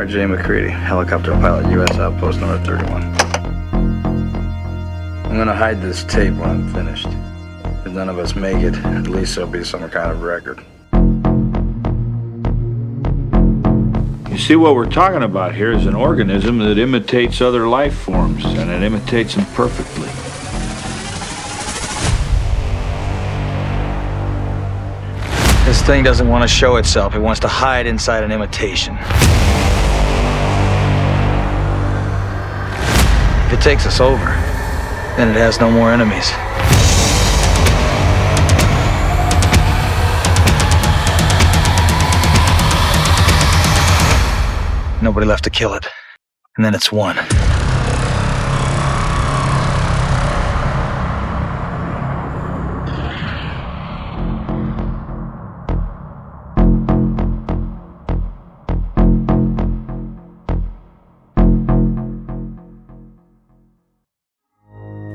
Jay McCready, helicopter pilot, U.S. Outpost number 31. I'm gonna hide this tape when I'm finished. If none of us make it, at least there'll be some kind of record. You see, what we're talking about here is an organism that imitates other life forms, and it imitates them perfectly. This thing doesn't want to show itself. It wants to hide inside an imitation. If it takes us over, then it has no more enemies. Nobody left to kill it. And then it's won.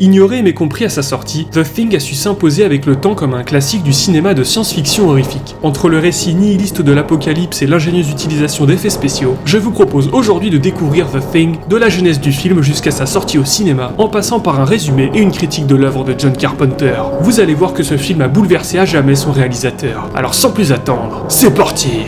Ignoré mais compris à sa sortie, The Thing a su s'imposer avec le temps comme un classique du cinéma de science-fiction horrifique. Entre le récit nihiliste de l'apocalypse et l'ingénieuse utilisation d'effets spéciaux, je vous propose aujourd'hui de découvrir The Thing, de la genèse du film jusqu'à sa sortie au cinéma, en passant par un résumé et une critique de l'œuvre de John Carpenter. Vous allez voir que ce film a bouleversé à jamais son réalisateur. Alors sans plus attendre, c'est parti!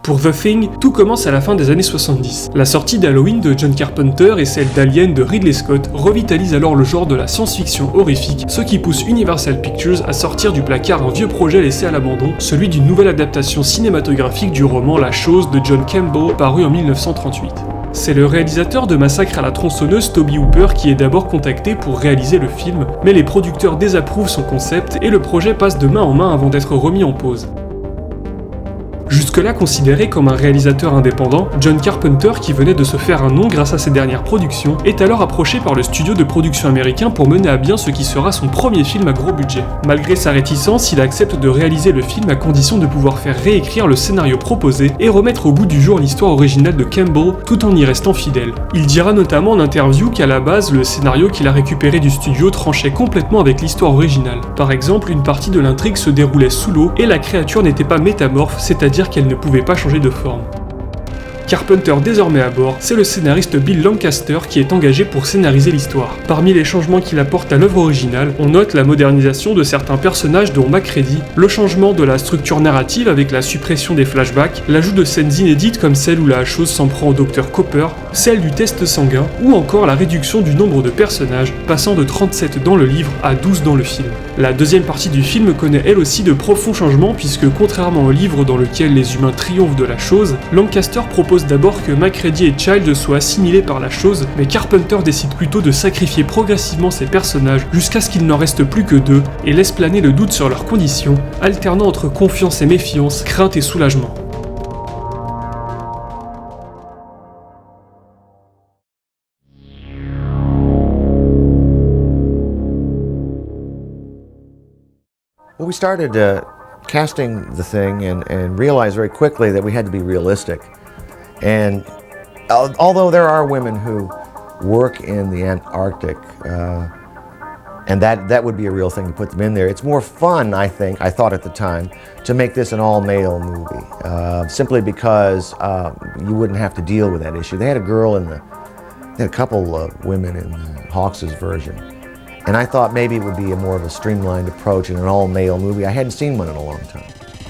Pour The Thing, tout commence à la fin des années 70. La sortie d'Halloween de John Carpenter et celle d'Alien de Ridley Scott revitalisent alors le genre de la science-fiction horrifique, ce qui pousse Universal Pictures à sortir du placard un vieux projet laissé à l'abandon, celui d'une nouvelle adaptation cinématographique du roman La Chose de John Campbell paru en 1938. C'est le réalisateur de Massacre à la tronçonneuse, Toby Hooper, qui est d'abord contacté pour réaliser le film, mais les producteurs désapprouvent son concept et le projet passe de main en main avant d'être remis en pause. Jusque-là considéré comme un réalisateur indépendant, John Carpenter, qui venait de se faire un nom grâce à ses dernières productions, est alors approché par le studio de production américain pour mener à bien ce qui sera son premier film à gros budget. Malgré sa réticence, il accepte de réaliser le film à condition de pouvoir faire réécrire le scénario proposé et remettre au bout du jour l'histoire originale de Campbell tout en y restant fidèle. Il dira notamment en interview qu'à la base, le scénario qu'il a récupéré du studio tranchait complètement avec l'histoire originale. Par exemple, une partie de l'intrigue se déroulait sous l'eau et la créature n'était pas métamorphe, c'est-à-dire qu'elle ne pouvait pas changer de forme. Carpenter désormais à bord, c'est le scénariste Bill Lancaster qui est engagé pour scénariser l'histoire. Parmi les changements qu'il apporte à l'œuvre originale, on note la modernisation de certains personnages dont MacReady, le changement de la structure narrative avec la suppression des flashbacks, l'ajout de scènes inédites comme celle où la chose s'en prend au Dr Cooper, celle du test sanguin, ou encore la réduction du nombre de personnages, passant de 37 dans le livre à 12 dans le film. La deuxième partie du film connaît elle aussi de profonds changements puisque contrairement au livre dans lequel les humains triomphent de la chose, Lancaster propose d'abord que MacReady et Child soient assimilés par la chose, mais Carpenter décide plutôt de sacrifier progressivement ses personnages jusqu'à ce qu'il n'en reste plus que deux et laisse planer le doute sur leurs conditions, alternant entre confiance et méfiance, crainte et soulagement. Well, we started casting the thing and realized very quickly that we had to be realistic. And although there are women who work in the Antarctic, and that would be a real thing to put them in there, it's more fun, I thought at the time, to make this an all-male movie, simply because you wouldn't have to deal with that issue. They had a couple of women in Hawks's version. And I thought maybe it would be more of a streamlined approach in an all-male movie. I hadn't seen one in a long time.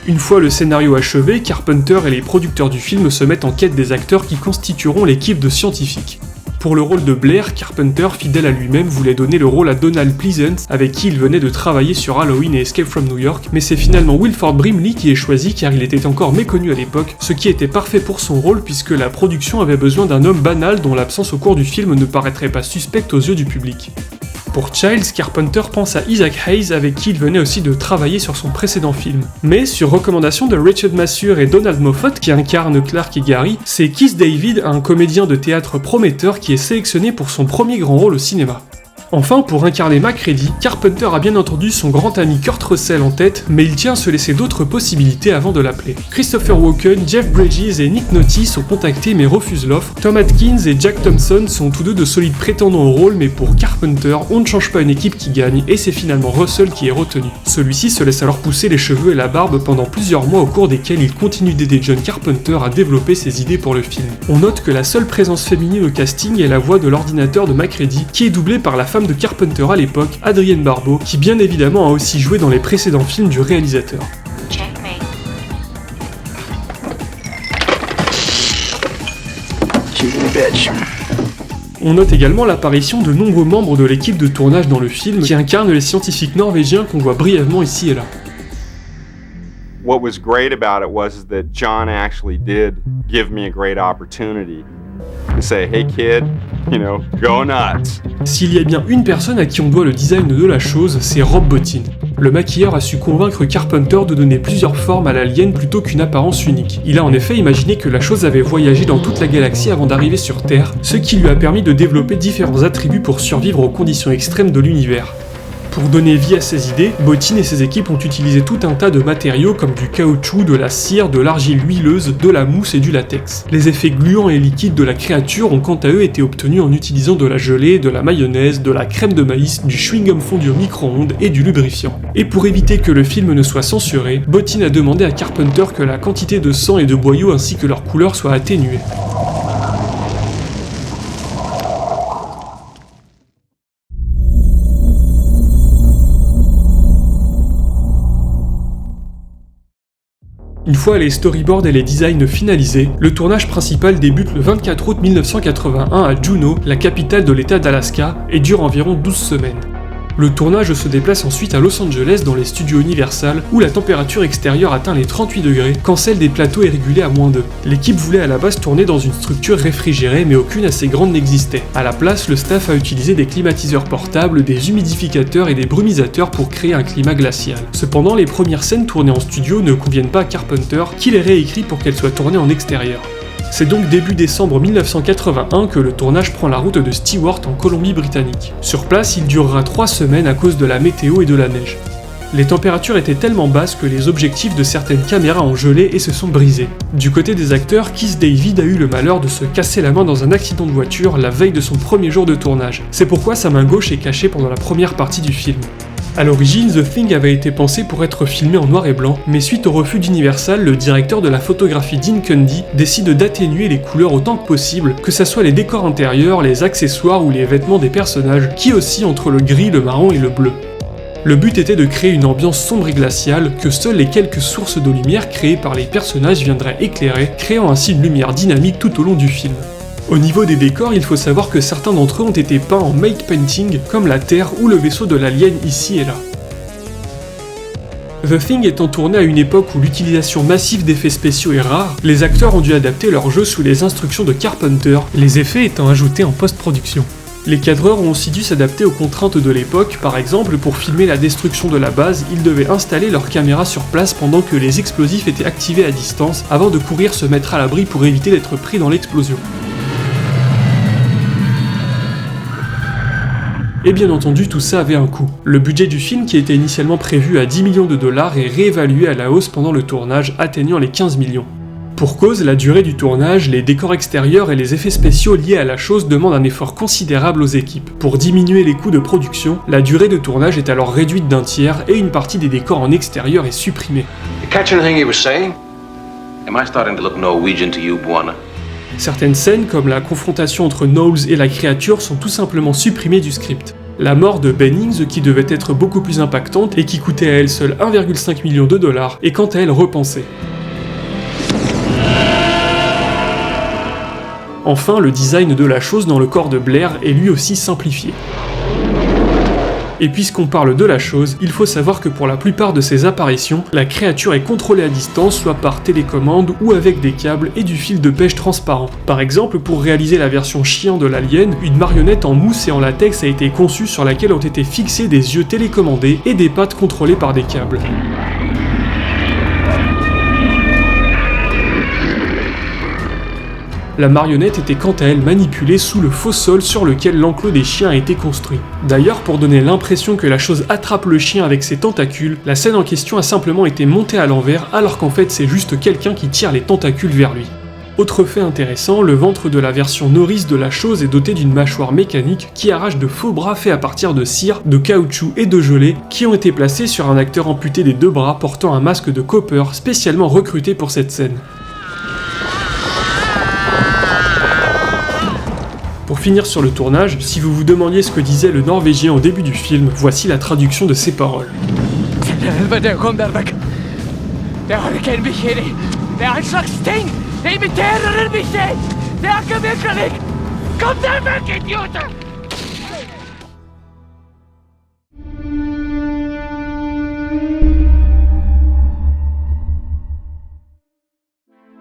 Une fois le scénario achevé, Carpenter et les producteurs du film se mettent en quête des acteurs qui constitueront l'équipe de scientifiques. Pour le rôle de Blair, Carpenter, fidèle à lui-même, voulait donner le rôle à Donald Pleasence, avec qui il venait de travailler sur Halloween et Escape from New York, mais c'est finalement Wilford Brimley qui est choisi car il était encore méconnu à l'époque, ce qui était parfait pour son rôle puisque la production avait besoin d'un homme banal dont l'absence au cours du film ne paraîtrait pas suspecte aux yeux du public. Pour Childs, Carpenter pense à Isaac Hayes avec qui il venait aussi de travailler sur son précédent film. Mais sur recommandation de Richard Masur et Donald Moffat qui incarnent Clark et Gary, c'est Keith David, un comédien de théâtre prometteur qui est sélectionné pour son premier grand rôle au cinéma. Enfin, pour incarner MacReady, Carpenter a bien entendu son grand ami Kurt Russell en tête, mais il tient à se laisser d'autres possibilités avant de l'appeler. Christopher Walken, Jeff Bridges et Nick Nolte sont contactés mais refusent l'offre. Tom Atkins et Jack Thompson sont tous deux de solides prétendants au rôle, mais pour Carpenter, on ne change pas une équipe qui gagne, et c'est finalement Russell qui est retenu. Celui-ci se laisse alors pousser les cheveux et la barbe pendant plusieurs mois au cours desquels il continue d'aider John Carpenter à développer ses idées pour le film. On note que la seule présence féminine au casting est la voix de l'ordinateur de MacReady, qui est doublée par la femme de Carpenter à l'époque, Adrienne Barbeau, qui bien évidemment a aussi joué dans les précédents films du réalisateur. On note également l'apparition de nombreux membres de l'équipe de tournage dans le film qui incarnent les scientifiques norvégiens qu'on voit brièvement ici et là. What was great about it was that John actually did give me a great opportunity to say, hey kid, go nuts. S'il y a bien une personne à qui on doit le design de la chose, c'est Rob Bottin. Le maquilleur a su convaincre Carpenter de donner plusieurs formes à l'alien plutôt qu'une apparence unique. Il a en effet imaginé que la chose avait voyagé dans toute la galaxie avant d'arriver sur Terre, ce qui lui a permis de développer différents attributs pour survivre aux conditions extrêmes de l'univers. Pour donner vie à ses idées, Bottin et ses équipes ont utilisé tout un tas de matériaux comme du caoutchouc, de la cire, de l'argile huileuse, de la mousse et du latex. Les effets gluants et liquides de la créature ont quant à eux été obtenus en utilisant de la gelée, de la mayonnaise, de la crème de maïs, du chewing-gum fondu au micro-ondes et du lubrifiant. Et pour éviter que le film ne soit censuré, Bottin a demandé à Carpenter que la quantité de sang et de boyaux ainsi que leur couleur soit atténuée. Une fois les storyboards et les designs finalisés, le tournage principal débute le 24 août 1981 à Juneau, la capitale de l'état d'Alaska, et dure environ 12 semaines. Le tournage se déplace ensuite à Los Angeles dans les studios Universal où la température extérieure atteint les 38 degrés quand celle des plateaux est régulée à -2. L'équipe voulait à la base tourner dans une structure réfrigérée mais aucune assez grande n'existait. À la place, le staff a utilisé des climatiseurs portables, des humidificateurs et des brumisateurs pour créer un climat glacial. Cependant, les premières scènes tournées en studio ne conviennent pas à Carpenter qui les réécrit pour qu'elles soient tournées en extérieur. C'est donc début décembre 1981 que le tournage prend la route de Stewart en Colombie-Britannique. Sur place, il durera 3 semaines à cause de la météo et de la neige. Les températures étaient tellement basses que les objectifs de certaines caméras ont gelé et se sont brisés. Du côté des acteurs, Keith David a eu le malheur de se casser la main dans un accident de voiture la veille de son premier jour de tournage. C'est pourquoi sa main gauche est cachée pendant la première partie du film. A l'origine, The Thing avait été pensé pour être filmé en noir et blanc, mais suite au refus d'Universal, le directeur de la photographie Dean Cundy décide d'atténuer les couleurs autant que possible, que ce soit les décors intérieurs, les accessoires ou les vêtements des personnages, qui oscillent entre le gris, le marron et le bleu. Le but était de créer une ambiance sombre et glaciale que seules les quelques sources de lumière créées par les personnages viendraient éclairer, créant ainsi une lumière dynamique tout au long du film. Au niveau des décors, il faut savoir que certains d'entre eux ont été peints en make painting, comme la Terre ou le vaisseau de l'alien ici et là. The Thing étant tourné à une époque où l'utilisation massive d'effets spéciaux est rare, les acteurs ont dû adapter leur jeu sous les instructions de Carpenter, les effets étant ajoutés en post-production. Les cadreurs ont aussi dû s'adapter aux contraintes de l'époque, par exemple pour filmer la destruction de la base, ils devaient installer leur caméra sur place pendant que les explosifs étaient activés à distance, avant de courir se mettre à l'abri pour éviter d'être pris dans l'explosion. Et bien entendu, tout ça avait un coût. Le budget du film, qui était initialement prévu à 10 millions de dollars, est réévalué à la hausse pendant le tournage, atteignant les 15 millions. Pour cause, la durée du tournage, les décors extérieurs et les effets spéciaux liés à la chose demandent un effort considérable aux équipes. Pour diminuer les coûts de production, la durée de tournage est alors réduite d'un tiers et une partie des décors en extérieur est supprimée. Catch anything he was saying? Am I starting to look Norwegian to you, Buana? Certaines scènes, comme la confrontation entre Knowles et la créature, sont tout simplement supprimées du script. La mort de Bennings, qui devait être beaucoup plus impactante et qui coûtait à elle seule 1,5 million de dollars, est quant à elle repensée. Enfin, le design de la chose dans le corps de Blair est lui aussi simplifié. Et puisqu'on parle de la chose, il faut savoir que pour la plupart de ses apparitions, la créature est contrôlée à distance, soit par télécommande ou avec des câbles et du fil de pêche transparent. Par exemple, pour réaliser la version chien de l'alien, une marionnette en mousse et en latex a été conçue sur laquelle ont été fixés des yeux télécommandés et des pattes contrôlées par des câbles. La marionnette était quant à elle manipulée sous le faux sol sur lequel l'enclos des chiens a été construit. D'ailleurs, pour donner l'impression que la chose attrape le chien avec ses tentacules, la scène en question a simplement été montée à l'envers alors qu'en fait c'est juste quelqu'un qui tire les tentacules vers lui. Autre fait intéressant, le ventre de la version nourrice de la chose est doté d'une mâchoire mécanique qui arrache de faux bras faits à partir de cire, de caoutchouc et de gelée qui ont été placés sur un acteur amputé des 2 bras portant un masque de copper spécialement recruté pour cette scène. Pour finir sur le tournage, si vous vous demandiez ce que disait le Norvégien au début du film, voici la traduction de ses paroles.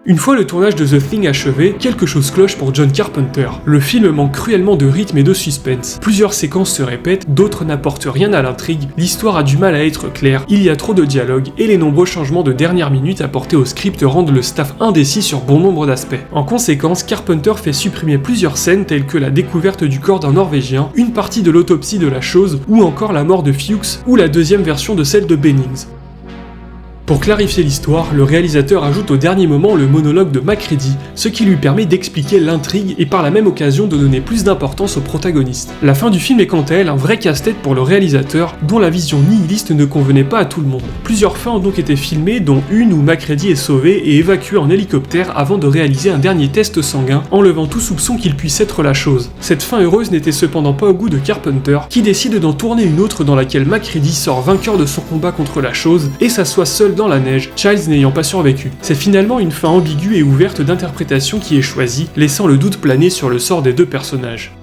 Une fois le tournage de The Thing achevé, quelque chose cloche pour John Carpenter. Le film manque cruellement de rythme et de suspense. Plusieurs séquences se répètent, d'autres n'apportent rien à l'intrigue, l'histoire a du mal à être claire, il y a trop de dialogues, et les nombreux changements de dernière minute apportés au script rendent le staff indécis sur bon nombre d'aspects. En conséquence, Carpenter fait supprimer plusieurs scènes telles que la découverte du corps d'un Norvégien, une partie de l'autopsie de la chose, ou encore la mort de Fuchs, ou la deuxième version de celle de Bennings. Pour clarifier l'histoire, le réalisateur ajoute au dernier moment le monologue de Macready, ce qui lui permet d'expliquer l'intrigue et par la même occasion de donner plus d'importance au protagoniste. La fin du film est quant à elle un vrai casse-tête pour le réalisateur, dont la vision nihiliste ne convenait pas à tout le monde. Plusieurs fins ont donc été filmées, dont une où Macready est sauvé et évacué en hélicoptère avant de réaliser un dernier test sanguin, enlevant tout soupçon qu'il puisse être la chose. Cette fin heureuse n'était cependant pas au goût de Carpenter, qui décide d'en tourner une autre dans laquelle Macready sort vainqueur de son combat contre la chose et s'assoit seul dans la neige, Childs n'ayant pas survécu. C'est finalement une fin ambiguë et ouverte d'interprétation qui est choisie, laissant le doute planer sur le sort des 2 personnages.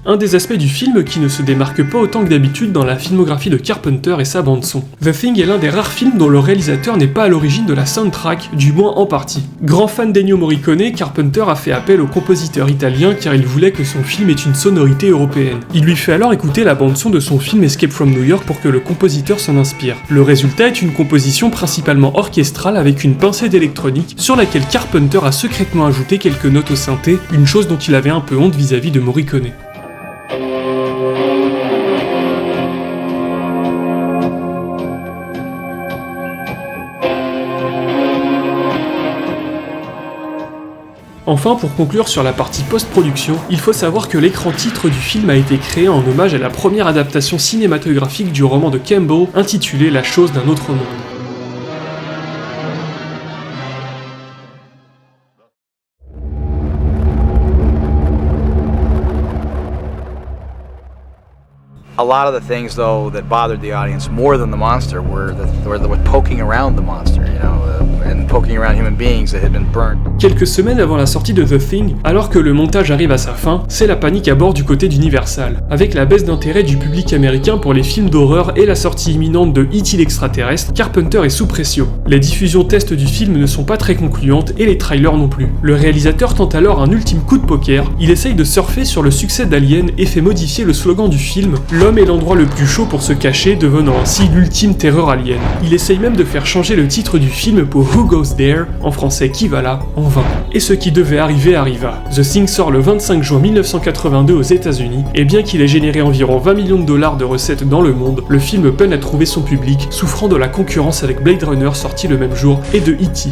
Un des aspects du film qui ne se démarque pas autant que d'habitude dans la filmographie de Carpenter est sa bande-son. The Thing est l'un des rares films dont le réalisateur n'est pas à l'origine de la soundtrack, du moins en partie. Grand fan d'Ennio Morricone, Carpenter a fait appel au compositeur italien car il voulait que son film ait une sonorité européenne. Il lui fait alors écouter la bande-son de son film Escape from New York pour que le compositeur s'en inspire. Le résultat est une composition principalement orchestrale avec une pincée d'électronique sur laquelle Carpenter a secrètement ajouté quelques notes au synthé, une chose dont il avait un peu honte vis-à-vis de Morricone. Enfin, pour conclure sur la partie post-production, il faut savoir que l'écran titre du film a été créé en hommage à la première adaptation cinématographique du roman de Campbell intitulé La chose d'un autre monde. A lot of the things, though, that bothered the audience more than the monster were the poking around the monster, you know, and poking around human beings that had been burnt. Quelques semaines avant la sortie de The Thing, alors que le montage arrive à sa fin, c'est la panique à bord du côté d'Universal. Avec la baisse d'intérêt du public américain pour les films d'horreur et la sortie imminente de E.T. l'extraterrestre, Carpenter est sous pression. Les diffusions tests du film ne sont pas très concluantes et les trailers non plus. Le réalisateur tente alors un ultime coup de poker, il essaye de surfer sur le succès d'Alien et fait modifier le slogan du film « L'homme est l'endroit le plus chaud pour se cacher », devenant ainsi l'ultime terreur alien. Il essaye même de faire changer le titre du film pour Who Goes There, en français Qui va là, en vain. Et ce qui devait arriver arriva. The Thing sort le 25 juin 1982 aux États-Unis, et bien qu'il ait généré environ 20 millions de dollars de recettes dans le monde, le film peine à trouver son public, souffrant de la concurrence avec Blade Runner sorti le même jour et de E.T.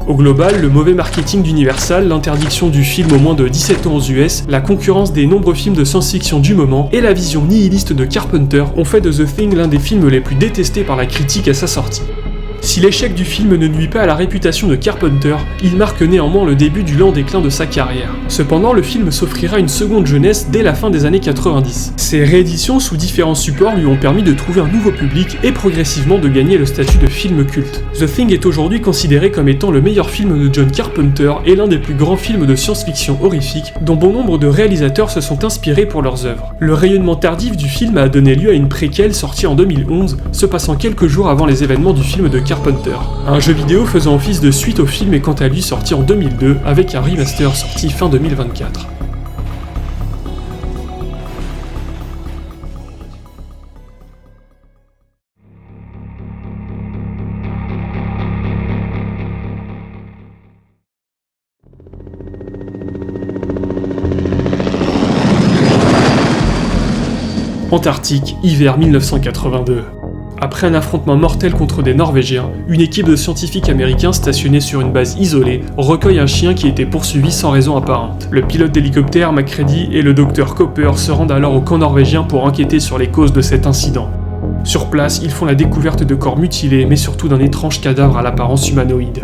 Au global, le mauvais marketing d'Universal, l'interdiction du film au moins de 17 ans aux US, la concurrence des nombreux films de science-fiction du moment et la vision nihiliste de Carpenter ont fait de The Thing l'un des films les plus détestés par la critique à sa sortie. Si l'échec du film ne nuit pas à la réputation de Carpenter, il marque néanmoins le début du lent déclin de sa carrière. Cependant, le film s'offrira une seconde jeunesse dès la fin des années 90. Ses rééditions sous différents supports lui ont permis de trouver un nouveau public et progressivement de gagner le statut de film culte. The Thing est aujourd'hui considéré comme étant le meilleur film de John Carpenter et l'un des plus grands films de science-fiction horrifique dont bon nombre de réalisateurs se sont inspirés pour leurs œuvres. Le rayonnement tardif du film a donné lieu à une préquelle sortie en 2011, se passant quelques jours avant les événements du film de Carpenter. Un jeu vidéo faisant office de suite au film est quant à lui sorti en 2002 avec un remaster sorti fin 2024. Antarctique, hiver 1982. Après un affrontement mortel contre des Norvégiens, une équipe de scientifiques américains stationnés sur une base isolée recueille un chien qui était poursuivi sans raison apparente. Le pilote d'hélicoptère McCready et le docteur Cooper se rendent alors au camp norvégien pour enquêter sur les causes de cet incident. Sur place, ils font la découverte de corps mutilés, mais surtout d'un étrange cadavre à l'apparence humanoïde.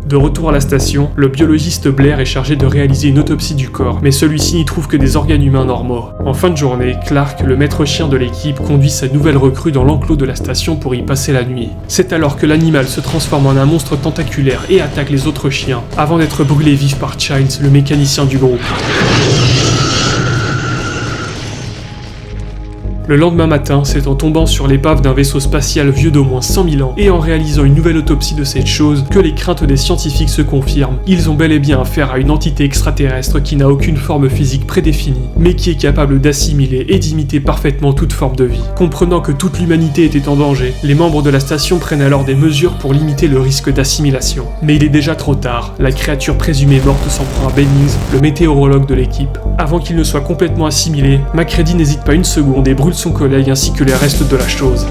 De retour à la station, le biologiste Blair est chargé de réaliser une autopsie du corps, mais celui-ci n'y trouve que des organes humains normaux. En fin de journée, Clark, le maître chien de l'équipe, conduit sa nouvelle recrue dans l'enclos de la station pour y passer la nuit. C'est alors que l'animal se transforme en un monstre tentaculaire et attaque les autres chiens, avant d'être brûlé vif par Childs, le mécanicien du groupe. Le lendemain matin, c'est en tombant sur l'épave d'un vaisseau spatial vieux d'au moins 100 000 ans et en réalisant une nouvelle autopsie de cette chose que les craintes des scientifiques se confirment. Ils ont bel et bien affaire à une entité extraterrestre qui n'a aucune forme physique prédéfinie, mais qui est capable d'assimiler et d'imiter parfaitement toute forme de vie. Comprenant que toute l'humanité était en danger, les membres de la station prennent alors des mesures pour limiter le risque d'assimilation. Mais il est déjà trop tard, la créature présumée morte s'en prend à Bennings, le météorologue de l'équipe. Avant qu'il ne soit complètement assimilé, McCready n'hésite pas une seconde et brûle son collègue ainsi que les restes de la chose.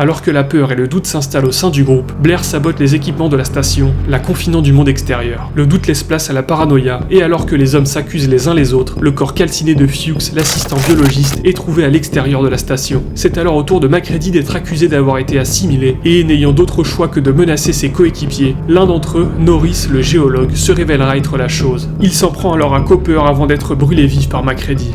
Alors que la peur et le doute s'installent au sein du groupe, Blair sabote les équipements de la station, la confinant du monde extérieur. Le doute laisse place à la paranoïa, et alors que les hommes s'accusent les uns les autres, le corps calciné de Fuchs, l'assistant biologiste, est trouvé à l'extérieur de la station. C'est alors au tour de McCready d'être accusé d'avoir été assimilé, et n'ayant d'autre choix que de menacer ses coéquipiers, l'un d'entre eux, Norris, le géologue, se révélera être la chose. Il s'en prend alors à Cooper avant d'être brûlé vif par McCready.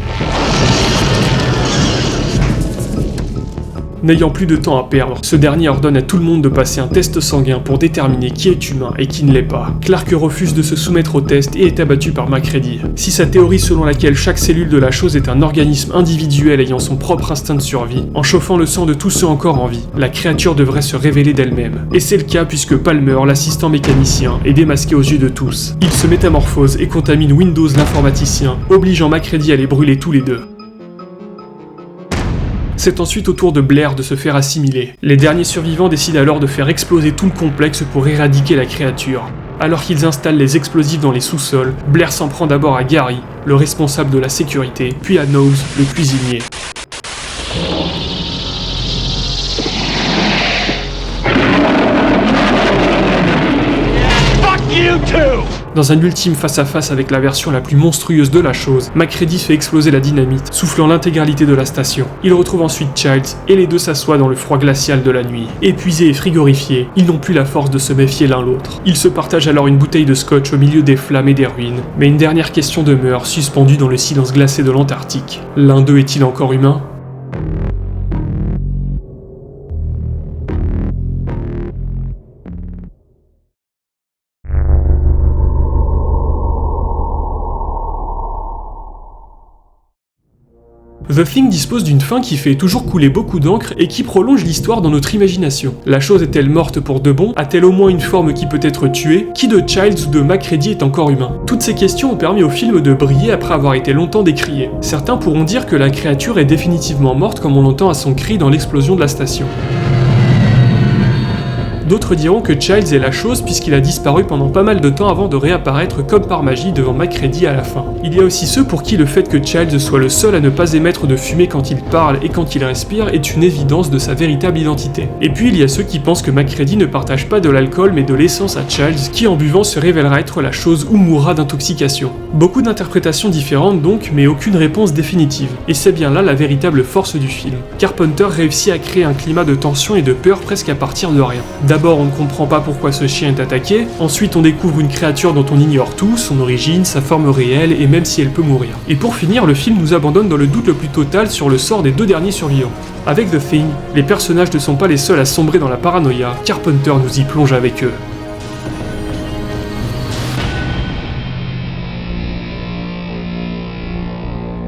N'ayant plus de temps à perdre, ce dernier ordonne à tout le monde de passer un test sanguin pour déterminer qui est humain et qui ne l'est pas. Clark refuse de se soumettre au test et est abattu par McCready. Si sa théorie selon laquelle chaque cellule de la chose est un organisme individuel ayant son propre instinct de survie, en chauffant le sang de tous ceux encore en vie, la créature devrait se révéler d'elle-même. Et c'est le cas puisque Palmer, l'assistant mécanicien, est démasqué aux yeux de tous. Il se métamorphose et contamine Windows l'informaticien, obligeant McCready à les brûler tous les deux. C'est ensuite au tour de Blair de se faire assimiler. Les derniers survivants décident alors de faire exploser tout le complexe pour éradiquer la créature. Alors qu'ils installent les explosifs dans les sous-sols, Blair s'en prend d'abord à Gary, le responsable de la sécurité, puis à Nose, le cuisinier. Dans un ultime face-à-face avec la version la plus monstrueuse de la chose, McCready fait exploser la dynamite, soufflant l'intégralité de la station. Il retrouve ensuite Childs, et les deux s'assoient dans le froid glacial de la nuit. Épuisés et frigorifiés, ils n'ont plus la force de se méfier l'un l'autre. Ils se partagent alors une bouteille de scotch au milieu des flammes et des ruines. Mais une dernière question demeure, suspendue dans le silence glacé de l'Antarctique. L'un d'eux est-il encore humain ? The Thing dispose d'une fin qui fait toujours couler beaucoup d'encre et qui prolonge l'histoire dans notre imagination. La chose est-elle morte pour de bon? A-t-elle au moins une forme qui peut être tuée? Qui de Childs ou de McCready est encore humain? Toutes ces questions ont permis au film de briller après avoir été longtemps décrié. Certains pourront dire que la créature est définitivement morte comme on l'entend à son cri dans l'explosion de la station. D'autres diront que Childs est la chose puisqu'il a disparu pendant pas mal de temps avant de réapparaître comme par magie devant McCready à la fin. Il y a aussi ceux pour qui le fait que Childs soit le seul à ne pas émettre de fumée quand il parle et quand il respire est une évidence de sa véritable identité. Et puis il y a ceux qui pensent que McCready ne partage pas de l'alcool mais de l'essence à Childs qui en buvant se révélera être la chose ou mourra d'intoxication. Beaucoup d'interprétations différentes donc, mais aucune réponse définitive. Et c'est bien là la véritable force du film. Carpenter réussit à créer un climat de tension et de peur presque à partir de rien. D'abord, on ne comprend pas pourquoi ce chien est attaqué, ensuite on découvre une créature dont on ignore tout, son origine, sa forme réelle et même si elle peut mourir. Et pour finir, le film nous abandonne dans le doute le plus total sur le sort des deux derniers survivants. Avec The Thing, les personnages ne sont pas les seuls à sombrer dans la paranoïa, Carpenter nous y plonge avec eux.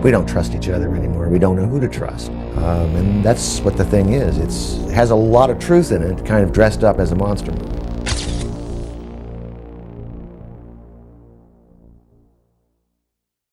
We don't trust each other anymore. We don't know who to trust. And that's what The Thing is. It has a lot of truth in it, kind of dressed up as a monster movie.